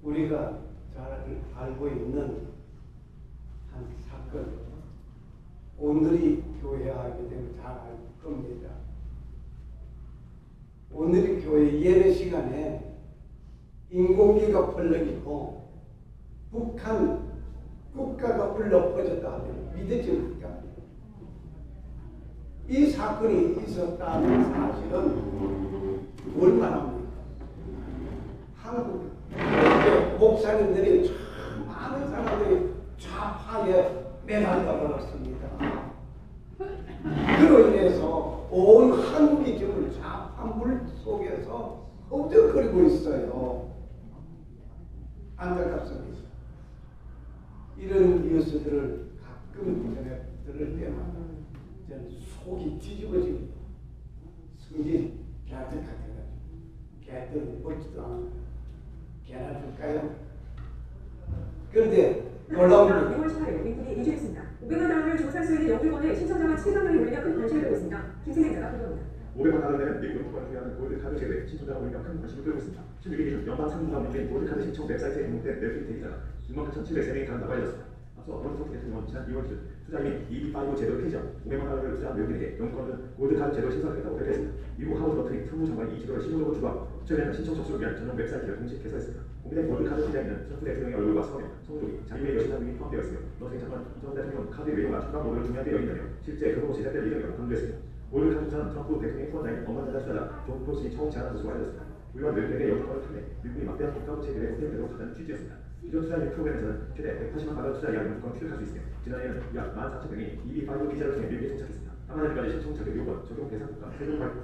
우리가 잘 알고 있는 한 사건, 오늘이 교회 하게 되면 잘 알 겁니다. 오늘이 교회 예배 시간에 인공기가 펄럭이고 북한 국가가 울려 퍼졌다 하면 믿어집니까? 이 사건이 있었다는 사실은 뭘 말합니까? 한국 목사님들이 참 많은 사람들이 좌파에 매달려 버렸습니다. 그로 인해서 온 한국이 지금 좌파 물 속에서 허우적거리고 있어요. 안타깝습니다. 이런 뉴스들을 가끔 들을 때마다 저는 속이 뒤집어집니다. 성질 개한테 같아가지고 개들은 먹지도 않아요. 개나 줄까요? 그런데 놀라운 게 6월 18일 민국이 이주했습니다. 500만 달러를 조사할 수 있는 영주권에 신청자가 7만 명이 몰리며 큰 관심을 끌고 있습니다. 김생생자가 보도합니다. 500만 달러는 미국 영주권을 소유하는 골드카드 제도에 신청자가 몰리며 큰 관심을 끌고 있습니다. 16일 기준 연방 상무감독인 골드카드 신청 웹사이트에 등록된 넷플릭 데이터가 6만 8,703명이 간다고 알렸습니다. 앞서 버니스토크 대통령은 지난 2월 기준 투자인이 EB5 제도를 폐지하고 500만 달러를 투자한 외국인에게 영주권은 골드카드 제도를 신설하겠다고 발표했습니다. 미국 하워드 버튼이 특무 장관이 이 제도를 실용적으로 주도하고 2000년 신청 접수를 위한 전용 웹사이트를 공식 개설했습니다. 공개된 골드카드 디자인은 트럼프 대통령의 얼굴과 성형, 성적이 자유의 여신상 등이 포함되어 있으며 노스행 장관 전 대통령은 카드의 외형과 촉감 모델을 중요하게 여긴다며 실제 그로 제작될 예정이라고 강조했습니다. 골드카드 투자는 트럼프 대통령의 후원자인 억만자자 투자자 존 포스이 처음 제안한 것으로 알려졌습니다. 부유한 외국인에게 영주권을 판매, 미국이 막대한 국가부 체계에 호텔되도록 하는 취지였습니다. 기존 투자인 프로그램에서는 최대 180만 달러 투자 이하 영주권을 취득할 수 있으며 지난해에는 약 14,000명이 EB5 비자를 통해 미국에 정착했습니다. 다만 현재까지 신청 자격 요건, 적용 대상 국가, 세금 발표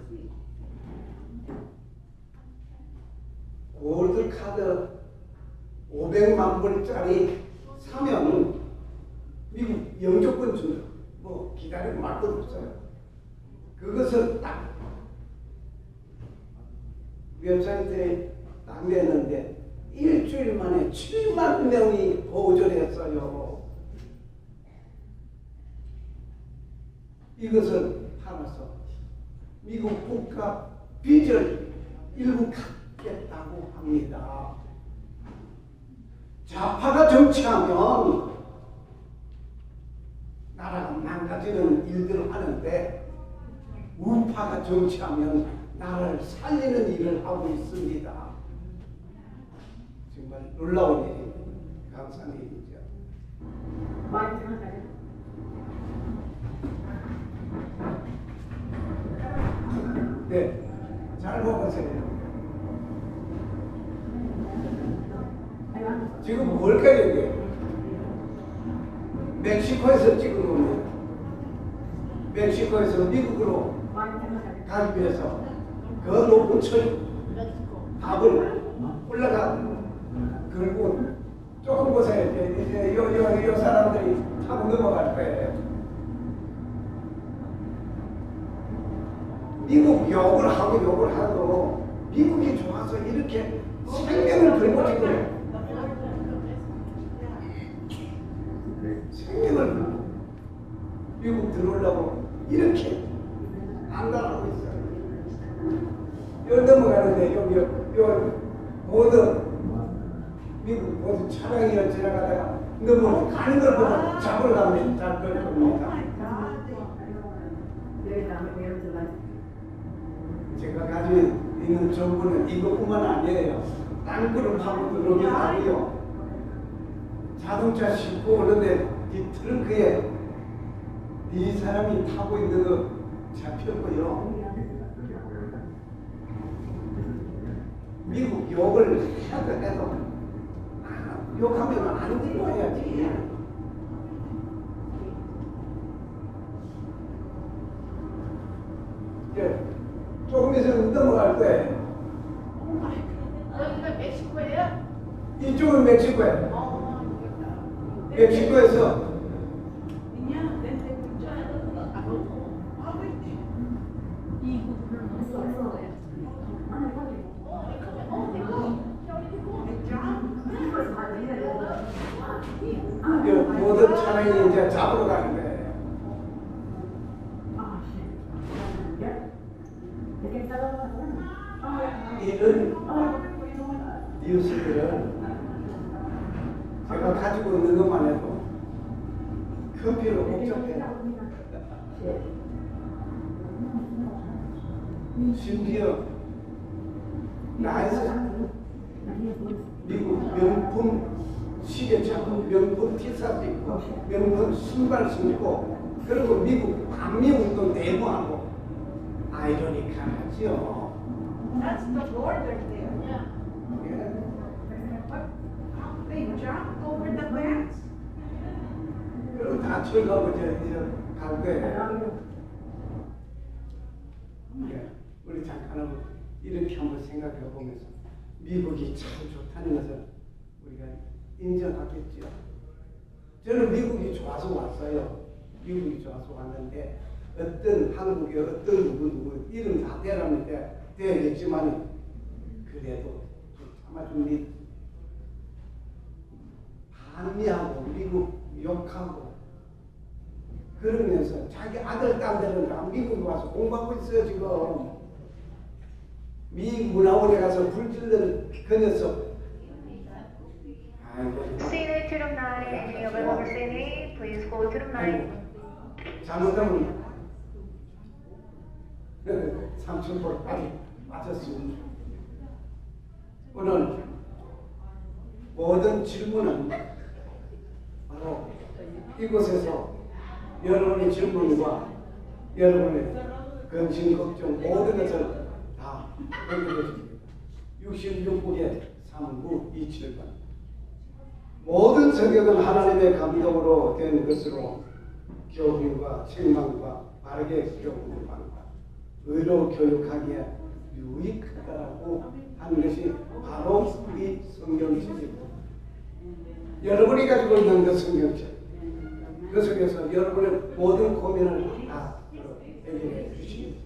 골드카드 500만 불짜리 사면 미국 영주권 준다. 뭐 기다리고 말 것 없어요. 그것을 딱 웹사이트에 딱 내는데 일주일 만에 7만 명이 거절했어요. 이것을 팔아서 미국 국가 빚을 일부 갚겠다고 합니다. 좌파가 정치하면 나라가 망가지는 일들을 하는데 우파가 정치하면 나라를 살리는 일을 하고 있습니다. 정말 놀라운 일입니다. 감사한 일이죠. 많이 생각나요? 네, 잘 보세요. 지금 뭘까요 이게? 멕시코에서 찍은 겁니다. 멕시코에서 미국으로 가기 위해서 그 높은 철 답을 올라가 그리고 조금 보세요. 이제 요 사람들이 타고 넘어갈 거예요. 미국 욕을 하고 미국이 좋아서 이렇게 생명을 걸고 지금 생명을 걸고 미국 들어오려고 이렇게 안달하고 있어요. 여 넘어가는데 요 모두 미국 모두 차량이 지나가다가 넘어가는 걸 보고 잡으러 가면 잡을 겁니다. 제가 가지고 있는 정보는 이것뿐만 아니에요. 땅굴을 들어오긴 하고요. 자동차 싣고 오는데 이 트렁크에 이 사람이 타고 있는 거 잡혔고요. 미국 욕을 해도 욕하면 안 들어야지. 조금 있으면 넘어갈 거예요. 여기가 멕시코예요? 이쪽은 멕시코예요. 멕시코에서 모든 차량이 이제 잡으러 가는 거예요. 이런 뉴스들은 제가 가지고 있는 것만 해도 커피로 복잡해요. 심지어 나에서 미국 명품 시계 차고 명품 티셔츠 입고 명품 신발 신고 그리고 미국 반미 운동 대부하고 아이러니컬하지요. That's the border there. 예. They jump over the fence. 그리고 다 철가고 이제 갈 거예요. 예. 우리 잠깐 이렇게 한번 생각해 보면서 미국이 참 좋다는 것을 우리가 인정하겠죠. 저는 미국이 좋아서 왔어요. 미국이 좋아서 왔는데 어떤 한국의 어떤 누구 이름 다 대라는데 되겠지만 그래도 참아줍니다. 반미하고 미국 욕하고 그러면서 자기 아들 딸들은 다 미국에 와서 공부하고 있어요. 지금 미 문화원에 가서 불질러는 그 녀석. Cine to room 9, any available cine, please go to room 9. 잘못하면 삼촌볼 빨리 맞았습니다. 오늘 모든 질문은 바로 이곳에서 여러분의 질문과 여러분의 근심 걱정 모든 것을 다 해결해 줍니다. 66국의 3부 27번 모든 성경은 하나님의 감동으로 된 것으로 교훈과 책망과 바르게 교훈과 의로 교육하기에 유익하다라고 하는 것이 바로 이 성경책입니다. 여러분이 가지고 있는 그 성경책 그 속에서 여러분의 모든 고민을 다 해결해 주십니다.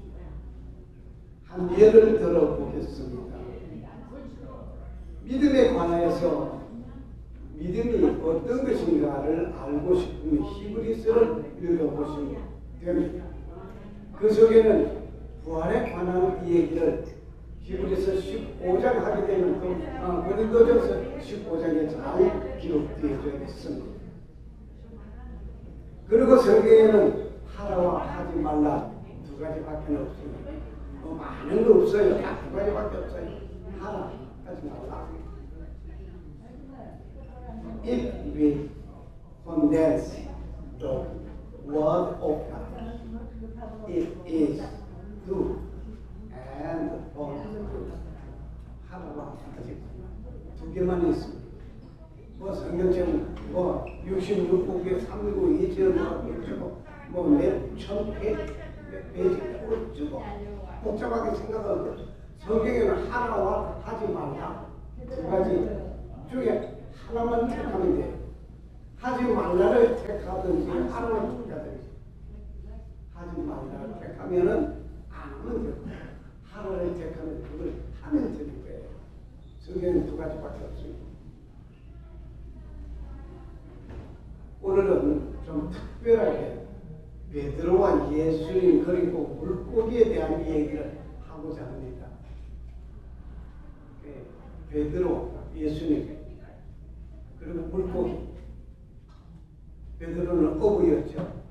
한 예를 들어보겠습니다. 믿음에 관하여서 믿음이 어떤 것인가를 알고 싶으면 히브리서를 읽어보시면 됩니다. 그 속에는 부활에 관한 이야기를 히브리서 15장 하게 되면 고린도전서 15장에 잘 기록되어 있습니다. 그리고 성경에는 하라와 하지 말라 두 가지밖에 없습니다. 많은 거 없어요. 딱 두 가지밖에 없어요. 하라 하지 말라. If we condense the word of God, it is do and undo. 하라와 하지 두 개만 있습니다. 뭐 성경책은 뭐 66국의 3국 2절 뭐몇천 페이지 어쩌고 복잡하게 생각하고 성경에는 하나와 하지 말라 두 가지 중에 하나만 택하면 돼. 하지 말라를 택하든지 하나만 택하든지 하지 말라를 택하면은 안 하면 되고 하나를 택하면 그걸 하면 되는 거예요. 성경은 두 가지밖에 없습니다. 오늘은 좀 특별하게 베드로와 예수님 그리고 물고기에 대한 얘기를 하고자 합니다. 베드로, 예수님 그리고 물고기. 베드로는 어부였죠.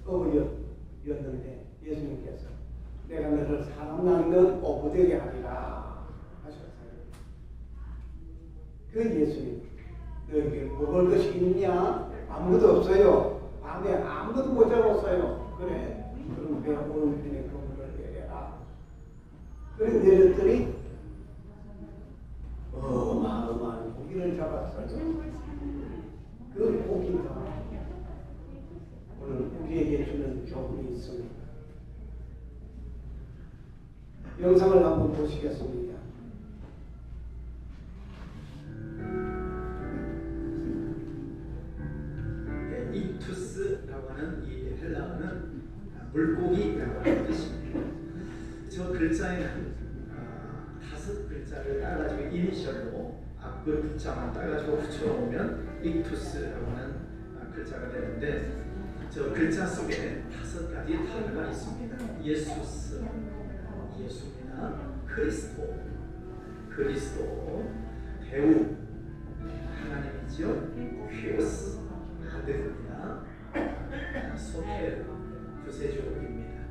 어부였는데 예수님께서 내가 너를 사람 낚는 어부되게 하리라 하셨어요. 그 예수님 너에게 먹을 것이 있냐? 아무것도 없어요. 밤에 아무것도 못 잡았어요. 그래 그럼 배 오른편에 그물을 내려라. 그래 내렸더니 어마어마한 고기를 잡았어요. 그 고기가 오늘 우리에게 주는 교훈이 있습니다. 영상을 한번 보시겠습니다. 이투스라고 하는 이 헬라어는 물고기라고 하는 뜻입니다. 저 글자에는 5 글자를 따가지고 이니셜로 앞글 붙자만 따가지고 붙여오면 이투스라고 하는 글자가 되는데 저 글자 속에 5 가지 단어가 있습니다. 예수스, 예수입니다. 그리스도, 배우, 하나님 하지요. 휘오스 아들이나 소텔 구세주입니다.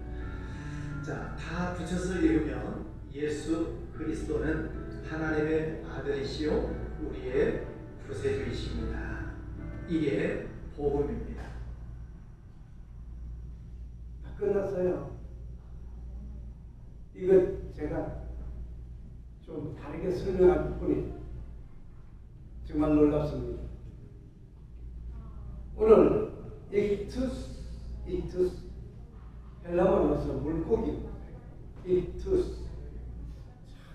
자, 다 붙여서 읽으면 예수 그리스도는 하나님의 아들이시요 우리의 구세주이십니다. 이게 복음입니다. 다 끝났어요. 이거 제가 좀 다르게 설명할 부분이 정말 놀랍습니다. 오늘 익투스 헬라어로서 물고기 익투스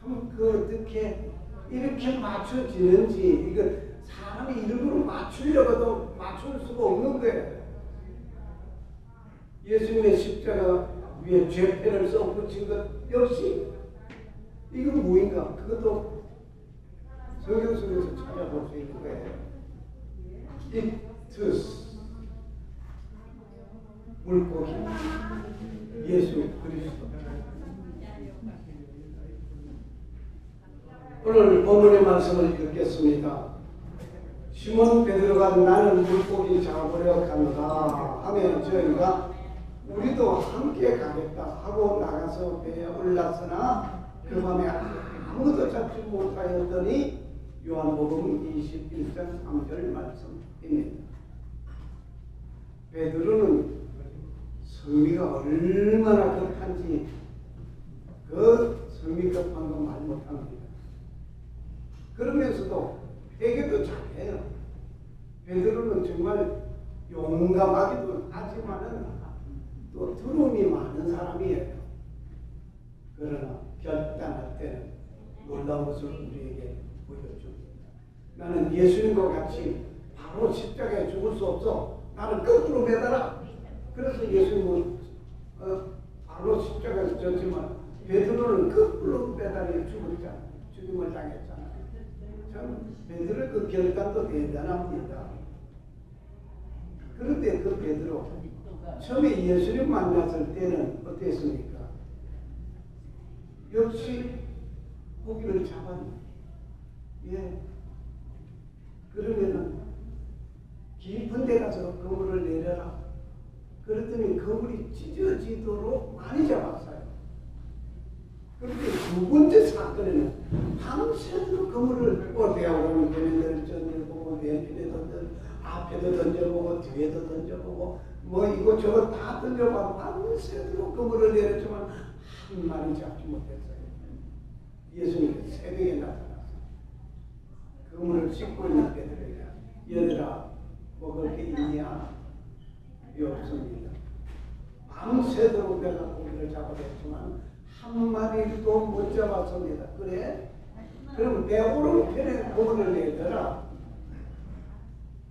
참 그 어떻게 이렇게 맞춰지는지 이거 사람이 일부러 맞추려고도 맞출 수가 없는 거예요. 예수님의 십자가 위에 죄패를 써 붙인 것 역시 이건 뭐인가? 그것도 성경 속에서 찾아볼 수 있는 거예요. 익투스 물고기 예수 그리스도. 오늘 본문의 말씀을 읽겠습니다. 시몬 베드로가 나는 물고기 잡으려 간다 하면 저희가 우리도 함께 가겠다 하고 나가서 배에 올랐으나 그 밤에 아무도 잡지 못하였더니 요한복음 21장 3절 말씀입니다. 베드로는 성미가 얼마나 급한지 그 성미 급한 거 말 못합니다. 그러면서도 회개도 잘해요. 베드로는 정말 용감하기도 하지만은 또 두려움이 많은 사람이에요. 그러나 결단할 때는 놀라운 것을 우리에게 보여줍니다. 나는 예수님과 같이 바로 십자가에 죽을 수 없어. 나는 거꾸로 매달아. 그래서 예수님은 바로 십자가에 졌지만 베드로는 거꾸로 매달려 죽음을 당했잖아요. 참 베드로의 그 결단도 대단합니다. 그런데 그 베드로 처음에 예수님 만났을 때는 어땠습니까? 역시 고기를 잡았네. 예. 그러면은 깊은 데 가서 그물을 내려라. 그랬더니 그물이 찢어지도록 많이 잡았어요. 그런데 두 번째 사건에는 밤새도록 그물을 배우라는 걔네들 던져보고 왼편에 앞에도 던져보고 뒤에도 던져보고 뭐 이거 저거 다 던져봐 밤새도록 그물을 내렸지만 한 마리 잡지 못했어요. 예수님이 새벽에 나타났어요. 그물을 씻고 있는 베드로에게 얘들아 먹을 게 있냐? 없습니다. 밤새도록 내가 고기를 잡아냈지만 한 마리도 못 잡았습니다. 그래? 그럼 배 오른편에 그물을 내더라.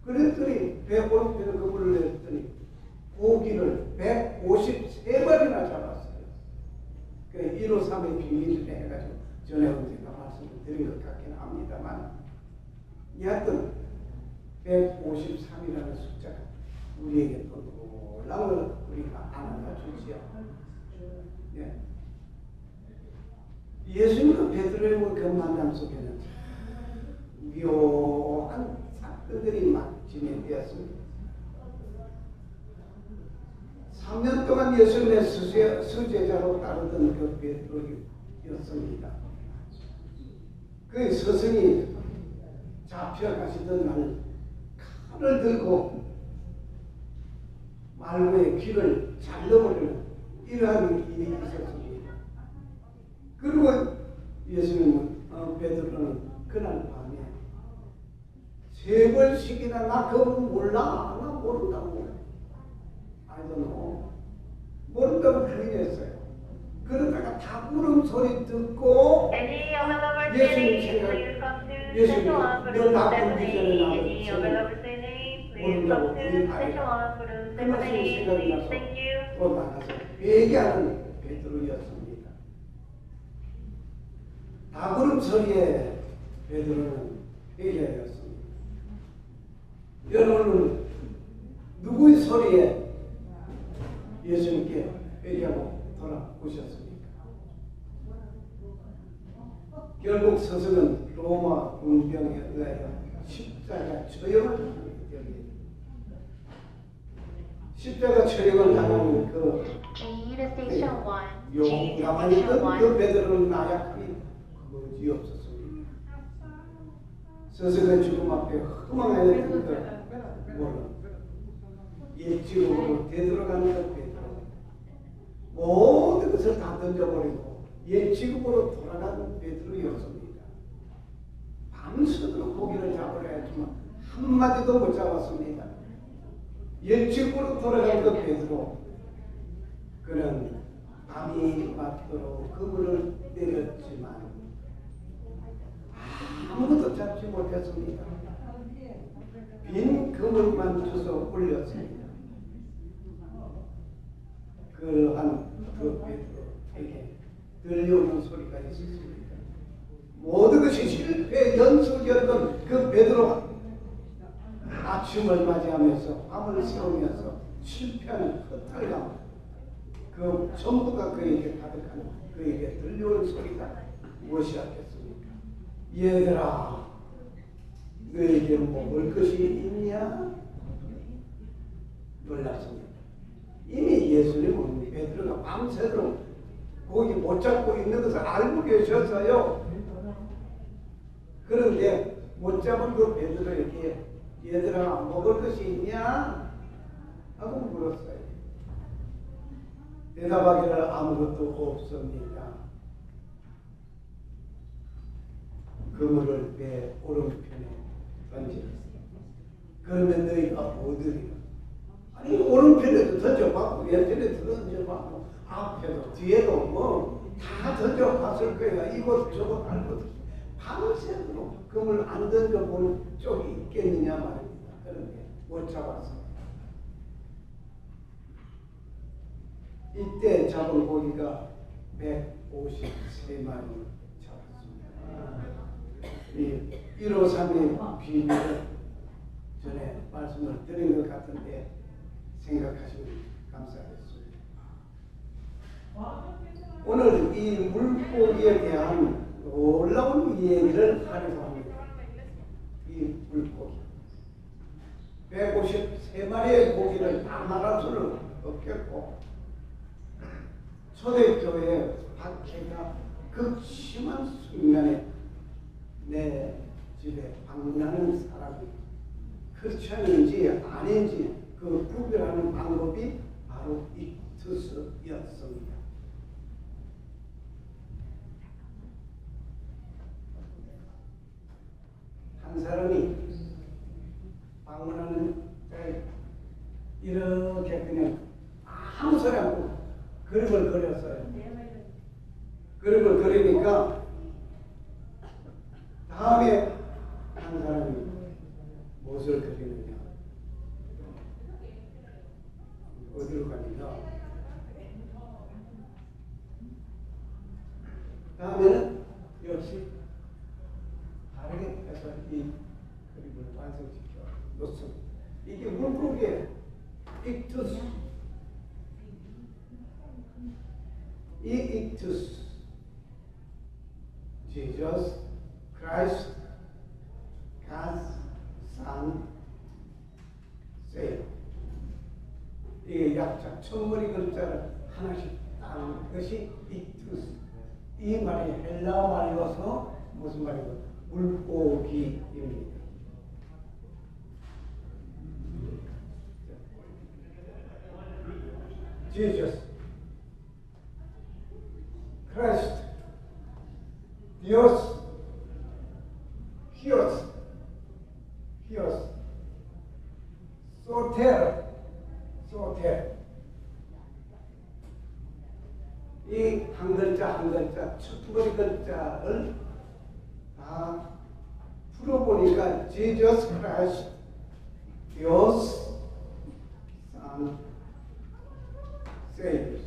그랬더니 배 오른편에 그물을 냈더니 고기를 153마리나 잡았어요. 그 153의 비밀을 해가지고 전에 제가 말씀을 드린 것 같긴 합니다만 여하튼 153이라는 숫자가 우리에게 또 놀라운 걸 우리가 알아주지요. 예. 예수님과 베드로의 그 만남 속에는 묘한 사건들이 막 진행되었습니다. 3년 동안 예수님의 수제자로 따르던 그 베드로였습니다. 그 스승이 잡혀가시던 날 칼을 들고 말고의 귀를 잘라버리는 이러한 일이 있었습니다. 그리고 예수님은 베드로는 그날 밤에 3번씩이나 나 그분 몰라 나 모른다고 I don't know 모른다고 부인했어요. 그러다가 다 물음소리 듣고 Any of the lovers 예수님 saying, 생각 please come to 예수님 Szechuan 너 Guru 나쁜 기전에 70. Any of the 나를 lovers saying, please 모른다고 come to 부인하여 Szechuan Guru 그 말씀이 70. 생각이 나서 Thank you. 또 나가서 회개하는 베드로였습니다. 다구름 소리에 베드로는 회개하였습니다. 여러분은 누구의 소리에 예수님께 회개하고 돌아오셨습니까? 결국 스승은 로마 군병에 의하여 십자가에 십자가 처형을 여기 십자가 처형을 당하는 그 In Station 1, 요 G 가만히 Station 있던 1. 그 베드로는 나약함이 거지 없었습니다. 스스로 죽음 앞에 도망가야 되는 걸 몰라. 옛지옥으로 되돌아가는 그 베드로 모든 것을 다 던져버리고 옛지옥으로 돌아가는 베드로였습니다. 밤새도록 고기를 잡으려 했지만 한마디도 못 잡았습니다. 옛지옥으로 돌아간 그 베드로 그는 밤이 맞도록 그물을 내렸지만 아무것도 잡지 못했습니다. 빈 그물만 주워 올렸습니다. 그러한 그 베드로에게 들려오는 소리가 있었습니다. 모든 것이 실패 연속이었던 그 베드로가 아침을 맞이하면서 밤을 새우면서 실패하는 허탈감 그 전부가 그에게 가득한 그에게 들려오는 소리가 무엇이었겠습니까? 얘들아 너에게 먹을 것이 있냐? 놀랐습니다. 이미 예수님은 베드로가 밤새도록 고기 못 잡고 있는 것을 알고 계셨어요. 그런데 못 잡은 그 베드로에게 얘들아 먹을 것이 있냐? 하고 물었어요. 대답하기를 아무것도 없습니다. 그물을 배 오른편에 던지었어요. 그러면 너희가 어디리라? 아니 오른편에도 던져봤고 왼편에도 던져봤고 앞에도 뒤에도 뭐 다 던져봤을 거예요. 이곳 저곳 할 것도 밤새도록 그물 안 던져본 쪽이 있겠느냐 말입니다. 그런데 못 잡았어요. 이때 잡은 고기가 153마리 잡았습니다. 이 153의 비밀을 전에 말씀을 드린 것 같은데 생각하시면 감사하겠습니다. 오늘 이 물고기에 대한 놀라운 이야기를 하려고 합니다. 이 물고기 153마리의 고기를 다 말할 수는 없겠고 초대교회 박해가 극심한 순간에 내 집에 방문하는 사람이 크리스천인지 아닌지 그 구별하는 방법이 바로 익투스였습니다. 한 사람이 방문하는 때 이렇게 그냥 아무 소리 않고 그림을 그렸어요. 그림을 그리니까 다음에 한 사람이 무엇을 그리느냐 어디로 가니까 다음에는 역시 다르게 해서 이 그림을 완성시켜 놓습니다. 이게 물고기의 익투스 이 익투스 Jesus Christ God's Son Savior 이게 약자 첫머리 글자를 하나씩 따는 것이 익투스 이 말이 헬라어 말이어서 무슨 말이고 물고기입니다. Jesus Christ Dios Hios Soter 이 한 글자 한 글자 첫머리 글자를 다 풀어보니까 Jesus Christ Dios Son Savior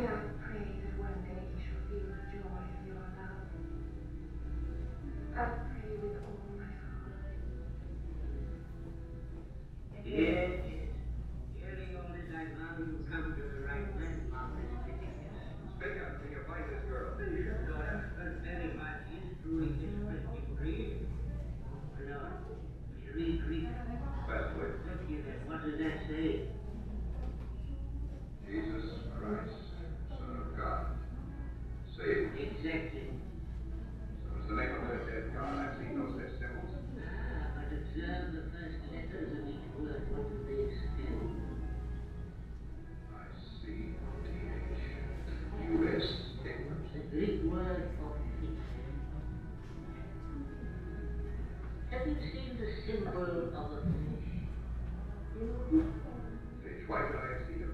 have prayed that one day you shall feel the joy of your love. I pray with all my heart. Yes, hearing all this, I found you come to the right man, Father. Speak up, can you find this girl? Daughter, but very much is truly this Christian creed. Lord, read. Fast way. Look here then, what does that say? Jesus Christ, Son of God, save me. Exactly. So is the name of the dead God. I've seen no such symbols. But observe the first letters of each word. What do they spell? I see T-H-U-S. The Greek word for fish. Have you seen the symbol of a fish? Why can I see him?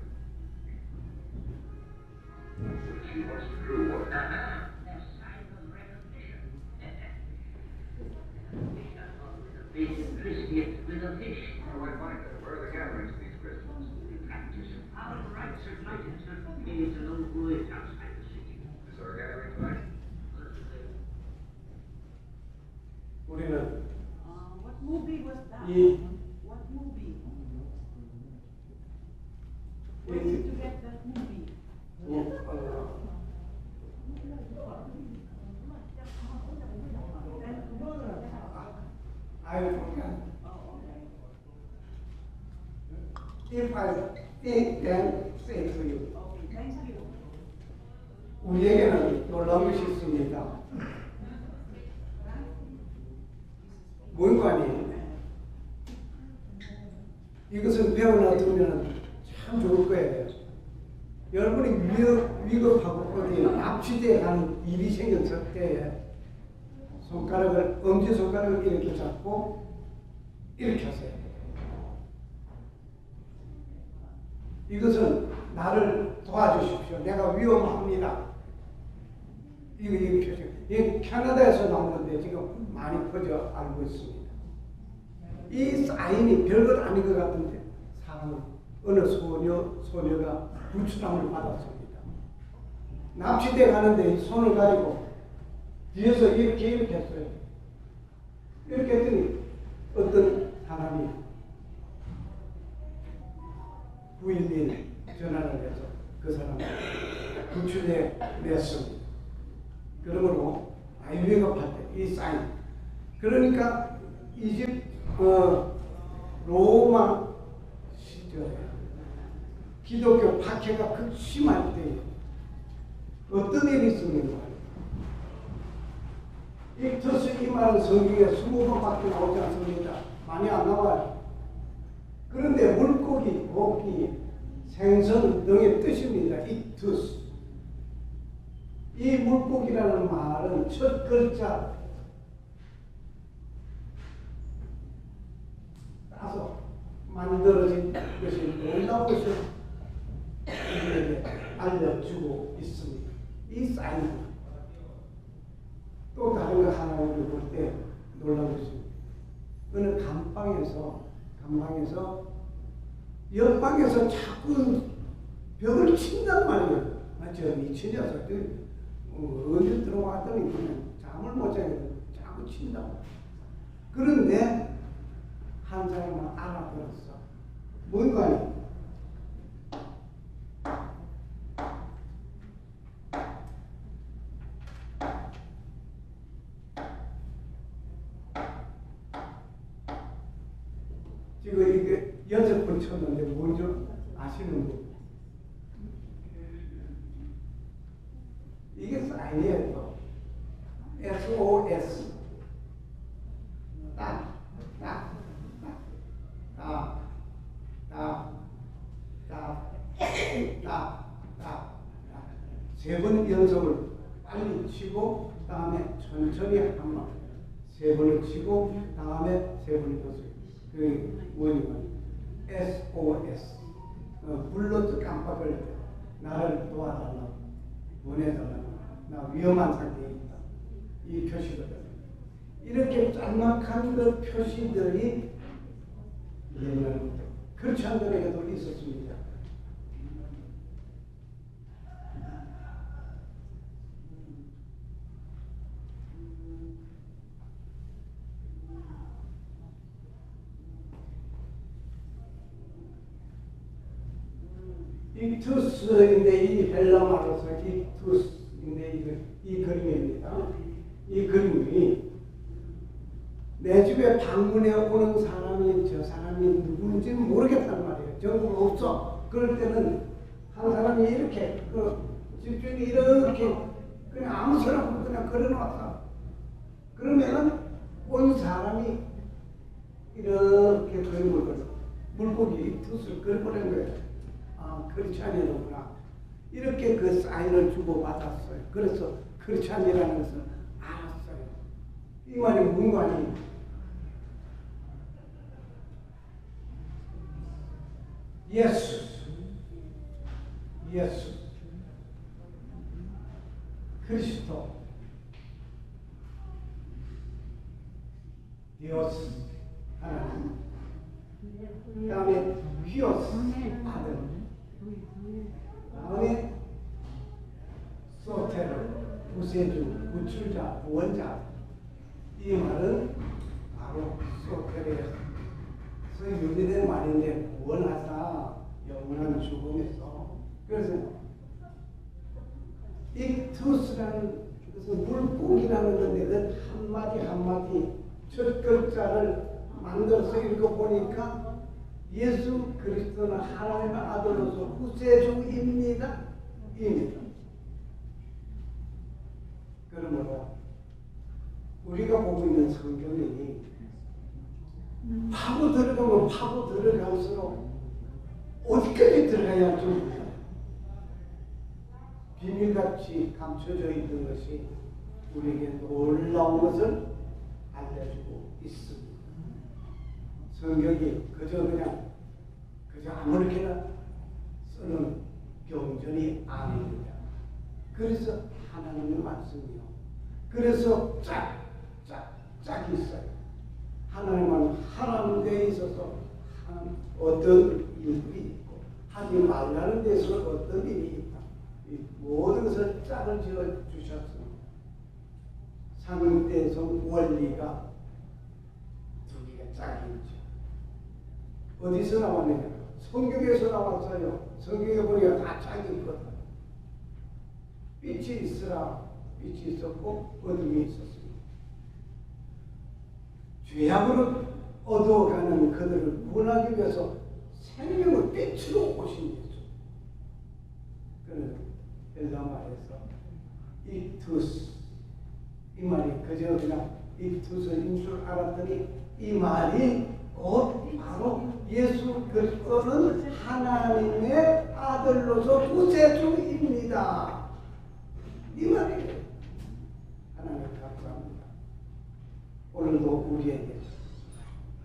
She wants to prove what? A sign of recognition. A basic Christian with a fish. How do I find it? Where are the gatherings of these Christians? We practice our rites at night in certain caves and old ruins outside the city. Is there a gathering tonight? 우리는 What movie was that? 이 What movie? Where did you get that movie? I forgot. If I think, then say to you. Okay, thank you. 우리에게는 놀라운 것이 있습니다. 뭔가니 이것을 배워놔두면 참 좋을 거예요. 여러분이 위급하고 어디 납치돼 가는 일이 생겼을 때에 엄지손가락을 이렇게 잡고 이렇게 하세요. 이것은 나를 도와주십시오. 내가 위험합니다. 이거 표시. 이게 캐나다에서 나온 건데 지금 많이 퍼져 알고 있습니다. 이 사인이 별것 아닌 것 같은데 사람 어느 소녀가 구출함을 받았습니다. 납치돼 가는데 손을 가리고 뒤에서 이렇게 했어요. 이렇게 했더니 어떤 사람이 911 전화를 해서 그 사람을 구출해 냈습니다. 그러므로 위급할 때 이 사인. 그러니까 로마 시절에 기독교 박해가 극심할 때 어떤 일이 있었는가? 이 말은 성경에 20번밖에 나오지 않습니다. 많이 안 나와요. 그런데 물고기, 고기, 생선 등의 뜻입니다. 이투스. 이 물고기라는 말은 첫 글자 따서 만들어진 것이 놀라운 것을 우리에게 알려주고 있습니다. 이 사인. 또 다른 거 하나 우리 볼 때 놀라운 것입니다. 어느 감방에서 옆방에서 자꾸 벽을 친단 말이에요. 저 미친 녀석들 언제 들어왔더니 그냥 잠을 못 자게 자꾸 친다고. 그런데 한 사람은 알아들었어. 뭔가요? 지금 이게 6번 쳤는데 뭔지 아시는 분? 이게 사인이에요. SOS. 세 번 연속을 빨리 치고 다음에 천천히 한번 세 번을 치고 다음에 세 번을 더 치고 그 뭐냐면 SOS 불러도 깜빡을 나를 도와달라고 보내달라고 나 위험한 상태에 있다 이 표시거든. 이렇게 짤막한 그 표시들이 옛날 크리스천들에게도 있었습니다. 익투스인데 이 헬라 말로서 익투스인데 이 그림입니다. 이 그림이 내 집에 방문해 오는 사람이 저 사람이 누군지 모르겠단 말이에요. 정보가 없어. 그럴 때는 한 사람이 이렇게 집주인이 이렇게 그냥 아무 사람 그냥 걸어놨어. 그러면은 온 사람이 이렇게 그림을 그려 물고기 붓을 그려버린 거예요. 아, 크리스찬이로구나. 이렇게 그 사인을 주고 받았어요. 그래서 크리스찬이라는 것을 알았어요. 이 말이 무슨 말이에요? 예수, 그리스도, 디오스, 하나님, 그 다음에 히오스, 아들, 다음에 소테르, 구세주, 구출자, 구원자. 이 말은 바로 소테르예요. 유래된 말인데 구원하사 영원한 죽음에서. 그래서 익투스라는 것은 물고기라는 건데 그 한마디 한마디 첫 글자를 만들어서 읽어보니까 예수 그리스도는 하나님의 아들로서 구세주입니다. 입니다. 그러므로 우리가 보고 있는 성경이 파고 들어가면 파고 들어갈수록 어디까지 들어가야 할지 몰라요. 비밀같이 감춰져 있는 것이 우리에게 놀라운 것을 알려주고 있습니다. 성경이 그저 아무렇게나 쓰는 경전이 아닙니다. 그래서 하나님의 말씀이요. 그래서 짝이 있어요. 하나님은 하라는 데에 있어서 어떤 일이 있고 하지 말라는 데서 어떤 일이 있다. 이 모든 것을 짝을 지어 주셨습니다. 상대성 원리가 두 개가 짝이 있죠. 어디서 나왔느냐? 성경에서 나왔어요. 성경에 보니까 다 짝이 있거든. 빛이 있으라. 빛이 있었고 어둠이 있었습니다. 죄악으로 얻어가는 그들을 구원하기 위해서 생명의 빛으로 오신 예수. 그는 헬라 말에서 익투스, 이 말이 그저 그냥 익투스인 줄 알았더니 이 말이 곧 바로 예수 그리스도는 하나님의 아들로서 구세주입니다. 이 말이에요. 하나님 감사합니다. 오늘도 우리에게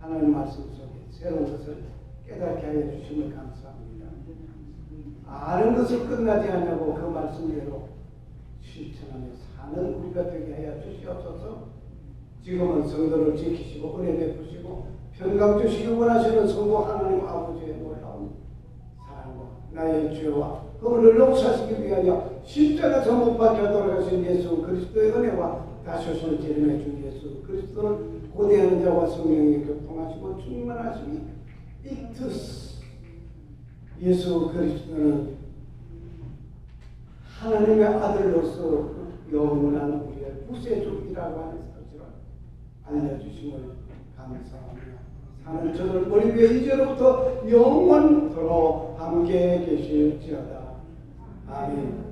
하나님 말씀 속에 새로운 것을 깨닫게 하여 주심을 감사합니다. 아는 것을 끝나지 않냐고 그 말씀대로 실천하며 사는 우리가 되게 하여 주시옵소서. 지금은 성도를 지키시고 은혜 베푸시고 평강 주시기 원하시는 성도 하나님 아버지의 놀라운 사랑과 나의 죄와 그분을 용서하시기 위하여 십자가에서 못 박혀 돌아가신 예수 그리스도의 은혜와 다시 오실 재림의 주 예수 그리스도는 고대하는 자와 성령의 교통하시고 충만하심이 익투스. 예수 그리스도는 하나님의 아들로서 영원한 우리의 구세주이라고 하는 사실을 알려주심을 감사합니다. 사는 저를 우리 위해 이제로부터 영원토록 함께 계실지어다. 아멘.